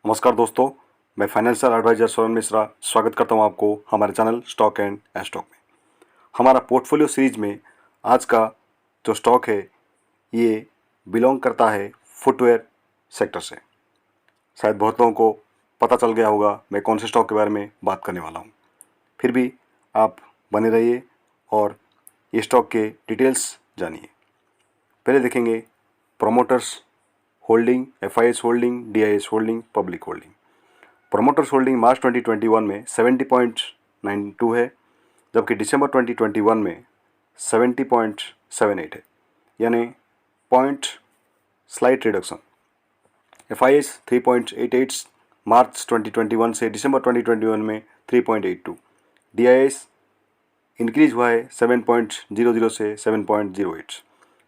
नमस्कार दोस्तों, मैं फाइनेंशियल एडवाइजर सोनल मिश्रा स्वागत करता हूं आपको हमारे चैनल स्टॉक एंड स्टॉक में। हमारा पोर्टफोलियो सीरीज में आज का जो स्टॉक है ये बिलोंग करता है फुटवेयर सेक्टर से। शायद बहुत लोगों को पता चल गया होगा मैं कौन से स्टॉक के बारे में बात करने वाला हूं। फिर भी आप बने रहिए और ये स्टॉक के डिटेल्स जानिए। पहले देखेंगे promoters holding, FIS holding, DIS holding, public holding. Promoters holding March 2021 में 70.92 है, जबकि दिसंबर 2021 में 70.78 है, यानी पॉइंट स्लाइट रिडक्शन। एफआईएस 3.88 मार्च 2021 से दिसंबर 2021 में 3.82। डीआईएस इंक्रीज हुआ है 7.00 से 7.08।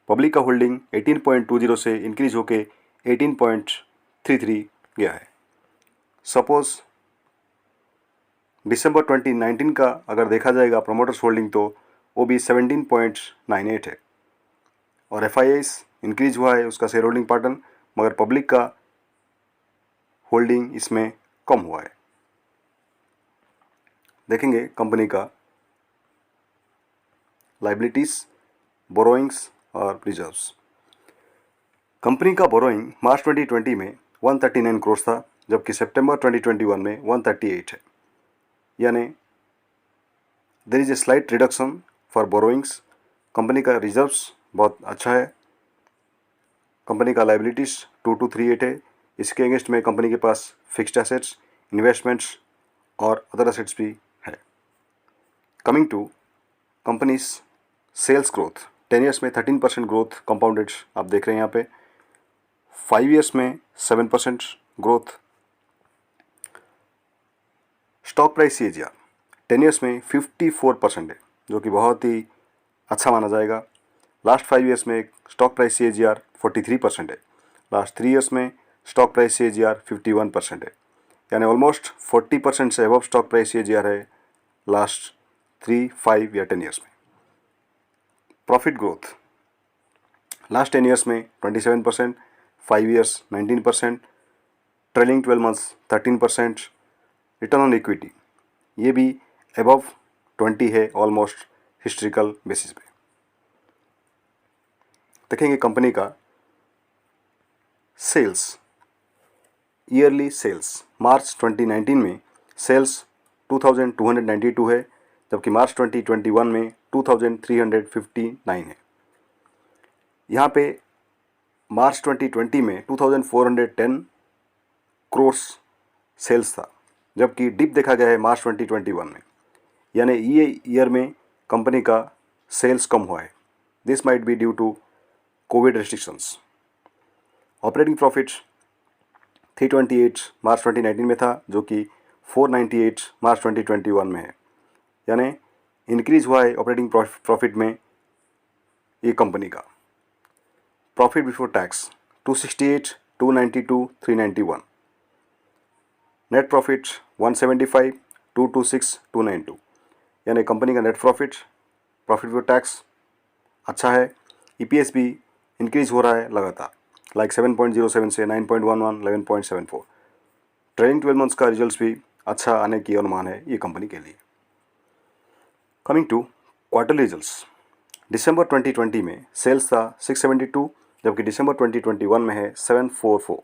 पब्लिक का होल्डिंग 18.20 से इंक्रीज होकर 18.33 गया है। सपोज दिसंबर 2019 का अगर देखा जाएगा प्रोमोटर्स होल्डिंग तो वो भी 17.98 है और एफआईएस इंक्रीज हुआ है उसका शेयर होल्डिंग पैटर्न, मगर पब्लिक का होल्डिंग इसमें कम हुआ है। देखेंगे कंपनी का लाइबिलिटीज, बोरोइंग्स और रिजर्व्स। कंपनी का बोरोइंग मार्च 2020 में 139 करोड़ था, जबकि सितंबर 2021 में 138 है, यानी there is a slight reduction for borrowings. Company का रिजर्व्स बहुत अच्छा है। कंपनी का लाइबिलिटीज 2238 है। इसके अगेंस्ट में कंपनी के पास फिक्स्ड एसेट्स, इन्वेस्टमेंट्स और अदर एसेट्स भी है। Coming to company's sales growth, 10 years में 13% ग्रोथ कंपाउंडेड आप देख रहे हैं यहाँ पे, 5 ईयर्स में 7% growth. Stock price CAGR 10 years में 54% है, जो कि बहुत ही अच्छा माना जाएगा। लास्ट 5 ईयर्स में स्टॉक प्राइस सीएजीआर 43% है। लास्ट 3 ईयर्स में स्टॉक प्राइस सीएजीआर 51% है, यानी ऑलमोस्ट 40% से अबव स्टॉक प्राइस सीएजीआर है लास्ट 3, 5 या 10 ईयर्स में। प्रॉफिट ग्रोथ लास्ट 10 ईयर्स में 27%, 5 years 19%, trailing 12 months 13%। Return on equity ये भी अबव 20 है ऑलमोस्ट हिस्ट्रिकल बेसिस पे। देखेंगे कंपनी का सेल्स, ईयरली सेल्स। मार्च 2019 में सेल्स 2292 है, जबकि मार्च 2021 में 2359 है। यहाँ पे मार्च 2020 में 2410 करोड़ सेल्स था, जबकि डिप देखा गया है मार्च 2021 में, यानी ये ईयर में कंपनी का सेल्स कम हुआ है। This might be due to covid restrictions. Operating profit 328 मार्च 2019 में था, जो कि 498 मार्च 2021 में है, यानी इंक्रीज हुआ है ऑपरेटिंग प्रॉफिट में ये कंपनी का। Profit before tax 268, 292, 391। Net profit 175, 226, 292, यानी कंपनी का नेट प्रॉफिट बिफोर टैक्स अच्छा है। ईपीएस भी इंक्रीज हो रहा है लगातार, लाइक 7.07 से 9.11, 11.74। ट्रेलिंग 12 मंथ्स का रिजल्ट्स भी अच्छा आने की अनुमान है ये कंपनी के लिए। कमिंग टू क्वार्टर रिजल्ट्स, दिसंबर 2020 में सेल्स था 672, जबकि दिसंबर 2021 में है 744।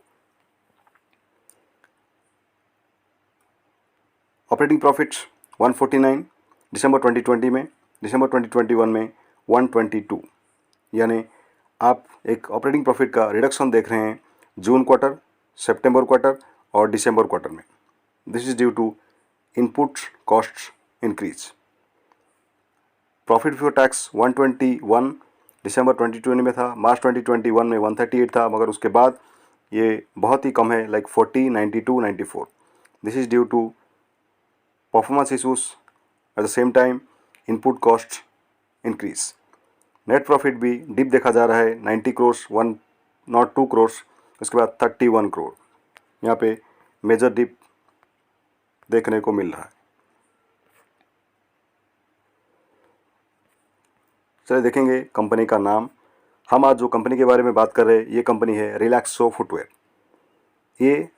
ऑपरेटिंग प्रॉफिट 149 दिसंबर 2020 में, दिसंबर 2021 में 122, यानी आप एक ऑपरेटिंग प्रॉफिट का रिडक्शन देख रहे हैं जून क्वार्टर, सितंबर क्वार्टर और दिसंबर क्वार्टर में। This is due to input cost increase. Profit before tax 121 दिसंबर 2020 में था, मार्च 2021 में 138 था, मगर उसके बाद ये बहुत ही कम है, like 40, 92, 94। This is due to performance issues, at the same time input cost increase. Net profit भी डिप देखा जा रहा है 90 करोड़, 102 करोड़, उसके बाद 31 करोड़। यहाँ पे मेजर डिप देखने को मिल रहा है। चलिए देखेंगे कंपनी का नाम। हम आज जो कंपनी के बारे में बात कर रहे हैं ये कंपनी है रिलैक्सो फुटवेयर। ये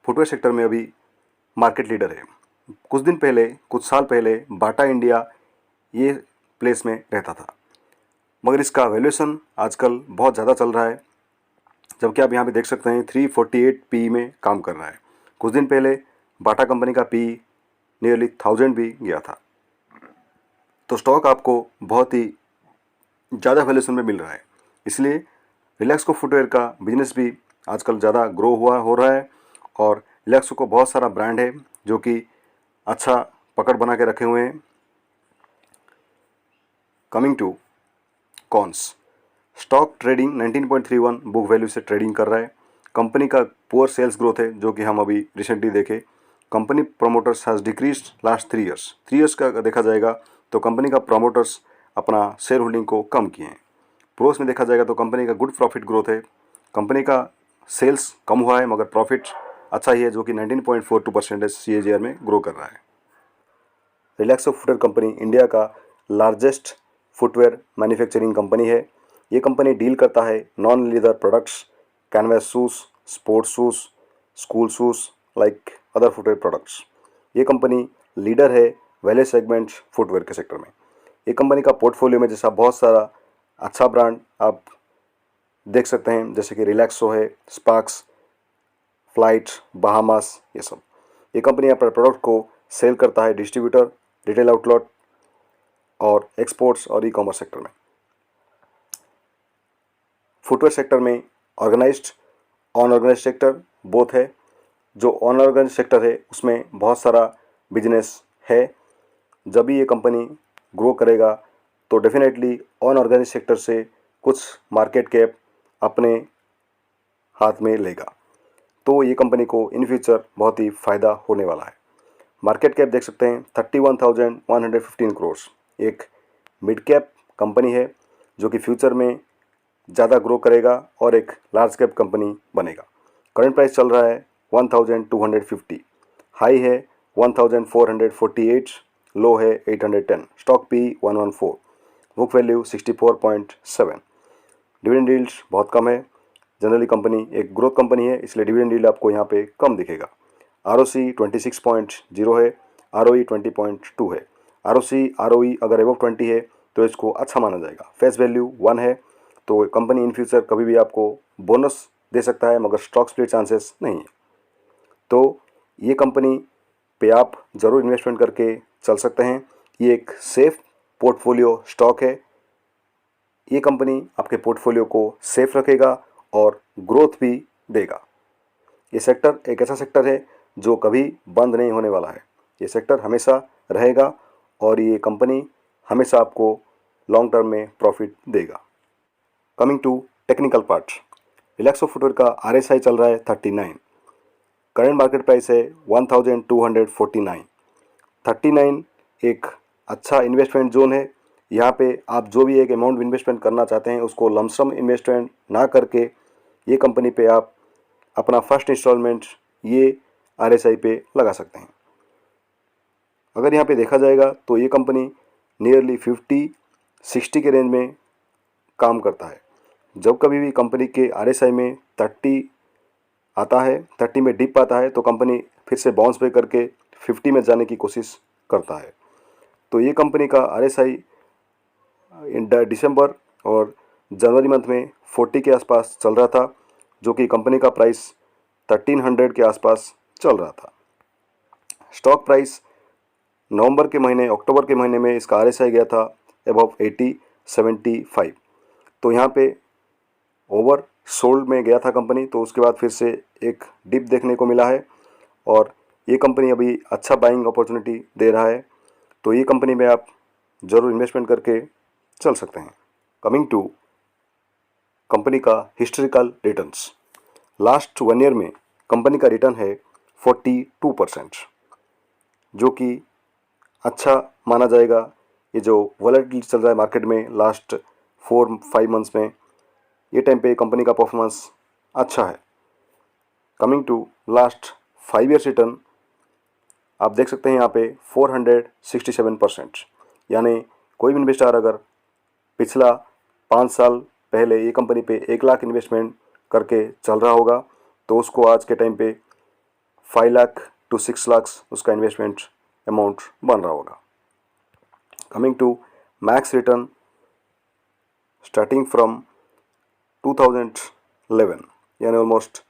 फुटवेयर सेक्टर में अभी मार्केट लीडर है। कुछ साल पहले बाटा इंडिया ये प्लेस में रहता था, मगर इसका वैल्यूएशन आजकल बहुत ज़्यादा चल रहा है, जबकि आप यहाँ पे देख सकते हैं 348 पी में काम कर रहा है। कुछ दिन पहले बाटा कंपनी का पी नियरली 1000 भी गया था। तो स्टॉक आपको बहुत ही ज़्यादा वैल्यूएशन में मिल रहा है, इसलिए रिलैक्सो फुटवेयर का बिजनेस भी आजकल ज़्यादा ग्रो हो रहा है। और रिलैक्सो को बहुत सारा ब्रांड है जो कि अच्छा पकड़ बना के रखे हुए हैं। Coming to cons, stock trading 19.31 book value से ट्रेडिंग कर रहा है। कंपनी का पुअर सेल्स ग्रोथ है जो कि हम अभी रिसेंटली देखे। Company promoters has decreased last 3 years. 3 years का देखा जाएगा तो कंपनी का प्रोमोटर्स अपना शेयर होल्डिंग को कम किए हैं। प्रोस में देखा जाएगा तो कंपनी का गुड प्रॉफिट ग्रोथ है। कंपनी का सेल्स कम हुआ है मगर प्रॉफिट अच्छा ही है जो कि 19.42% CAGR में ग्रो कर रहा है। रिलैक्सो फुटवेयर कंपनी इंडिया का लार्जेस्ट फुटवेयर मैन्युफैक्चरिंग कंपनी है। ये कंपनी डील करता है non leather products, canvas shoes, sports shoes, school shoes like other footwear products. ये कंपनी लीडर है वैल्यू सेगमेंट फुटवेयर के सेक्टर में। ये कंपनी का पोर्टफोलियो में जैसा बहुत सारा अच्छा ब्रांड आप देख सकते हैं, जैसे कि रिलैक्सो है, स्पार्क्स, फ्लाइट, बहामास, ये सब। ये कंपनी अपने प्रोडक्ट को सेल करता है डिस्ट्रीब्यूटर, रिटेल आउटलेट और एक्सपोर्ट्स और ई-कॉमर्स सेक्टर में। फुटवेयर सेक्टर में ऑर्गेनाइज्ड अनऑर्गेनाइज्ड सेक्टर बोथ है। जो अनऑर्गेनाइज्ड सेक्टर है उसमें बहुत सारा बिजनेस है। जब भी ये कंपनी ग्रो करेगा तो डेफिनेटली अनऑर्गेनाइज्ड सेक्टर से कुछ मार्केट कैप अपने हाथ में लेगा, तो ये कंपनी को इन फ्यूचर बहुत ही फ़ायदा होने वाला है। मार्केट कैप देख सकते हैं 31,115 करोड़। एक मिड कैप कंपनी है जो कि फ्यूचर में ज़्यादा ग्रो करेगा और एक लार्ज कैप कंपनी बनेगा। करंट प्राइस चल रहा है 1250, हाई है 1448, लो है 810, stock P 114, book value 64.7। Dividend yield बहुत कम है। जनरली कंपनी एक ग्रोथ कंपनी है इसलिए डिविडेंड यील्ड आपको यहाँ पे कम दिखेगा। ROC 26.0 है, ROE 20.2 है। ROE अगर एबव 20 है तो इसको अच्छा माना जाएगा। फेस वैल्यू 1 है, तो कंपनी इन फ्यूचर कभी भी आपको बोनस दे सकता है मगर स्टॉक स्प्लिट चांसेस नहीं है। तो ये कंपनी पे आप ज़रूर इन्वेस्टमेंट करके चल सकते हैं। ये एक सेफ पोर्टफोलियो स्टॉक है। ये कंपनी आपके पोर्टफोलियो को सेफ रखेगा और ग्रोथ भी देगा। ये सेक्टर एक ऐसा सेक्टर है जो कभी बंद नहीं होने वाला है। ये सेक्टर हमेशा रहेगा और ये कंपनी हमेशा आपको लॉन्ग टर्म में प्रॉफिट देगा। Coming to technical part, Relaxo footwear का RSI चल रहा है 39। करंट मार्केट प्राइस है 1249। 39 एक अच्छा इन्वेस्टमेंट जोन है। यहाँ पे आप जो भी एक अमाउंट इन्वेस्टमेंट करना चाहते हैं उसको लमसम इन्वेस्टमेंट ना करके ये कंपनी पे आप अपना फर्स्ट इंस्टॉलमेंट ये RSI पे लगा सकते हैं। अगर यहाँ पे देखा जाएगा तो ये कंपनी नियरली 50-60 के रेंज में काम करता है। जब कभी भी कंपनी के RSI में 30 आता है, 30 में डिप आता है तो कंपनी फिर से बाउंस बैक करके 50 में जाने की कोशिश करता है। तो ये कंपनी का RSI इन दिसंबर और जनवरी मंथ में 40 के आसपास चल रहा था, जो कि कंपनी का प्राइस 1300 के आसपास चल रहा था। स्टॉक प्राइस अक्टूबर के महीने में इसका RSI गया था अबव 80-75। तो यहाँ पे ओवर सोल्ड में गया था कंपनी, तो उसके बाद फिर से एक डिप देखने को मिला है और ये कंपनी अभी अच्छा बाइंग अपॉर्चुनिटी दे रहा है। तो ये कंपनी में आप ज़रूर इन्वेस्टमेंट करके चल सकते हैं। कमिंग टू कंपनी का हिस्टोरिकल रिटर्न्स, लास्ट 1 ईयर में कंपनी का रिटर्न है 42%, जो कि अच्छा माना जाएगा। ये जो वॉलेटिलिटी चल रहा है मार्केट में लास्ट 4-5 मंथ्स में, ये टाइम पे कंपनी का परफॉर्मेंस अच्छा है। Coming to last 5 years return आप देख सकते हैं यहाँ पे 467%, यानी कोई भी इन्वेस्टर अगर पिछला 5 साल पहले ये कंपनी पे 1 लाख इन्वेस्टमेंट करके चल रहा होगा तो उसको आज के टाइम पे 5 लाख to 6 लाख उसका इन्वेस्टमेंट अमाउंट बन रहा होगा। Coming to max return starting from 2011 यानी ऑलमोस्ट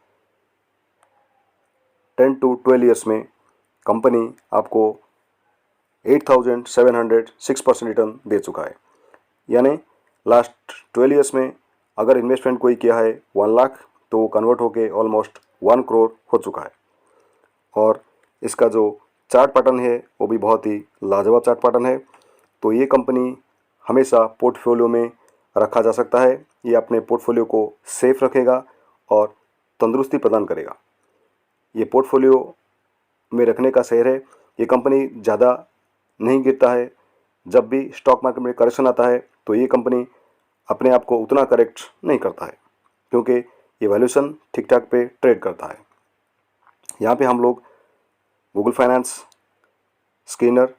10 to 12 ईयर्स में कंपनी आपको 8,706% रिटर्न दे चुका है। यानी लास्ट 12 ईयर्स में अगर इन्वेस्टमेंट कोई किया है 1 लाख तो वो कन्वर्ट होके ऑलमोस्ट 1 करोड़ हो चुका है। और इसका जो चार्ट पैटर्न है वो भी बहुत ही लाजवाब चार्ट पैटर्न है। तो ये कंपनी हमेशा पोर्टफोलियो में रखा जा सकता है। ये अपने पोर्टफोलियो को सेफ रखेगा और तंदुरुस्ती प्रदान करेगा। ये पोर्टफोलियो में रखने का शेयर है। ये कंपनी ज़्यादा नहीं गिरता है। जब भी स्टॉक मार्केट में करेक्शन आता है तो ये कंपनी अपने आप को उतना करेक्ट नहीं करता है, क्योंकि ये वैल्यूएशन ठीक ठाक पे ट्रेड करता है। यहाँ पे हम लोग गूगल फाइनेंस, स्कैनर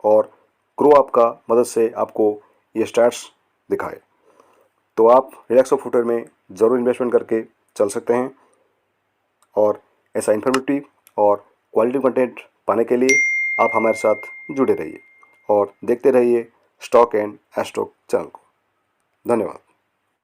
और क्रो ऐप का मदद से आपको ये स्टैट्स दिखाए। तो आप रिलैक्सो फुटवेयर में ज़रूर इन्वेस्टमेंट करके चल सकते हैं। और ऐसा इन्फॉर्मेटिव और क्वालिटी कंटेंट पाने के लिए आप हमारे साथ जुड़े रहिए और देखते रहिए स्टॉक एंड एस्ट्रो चैनल को। धन्यवाद।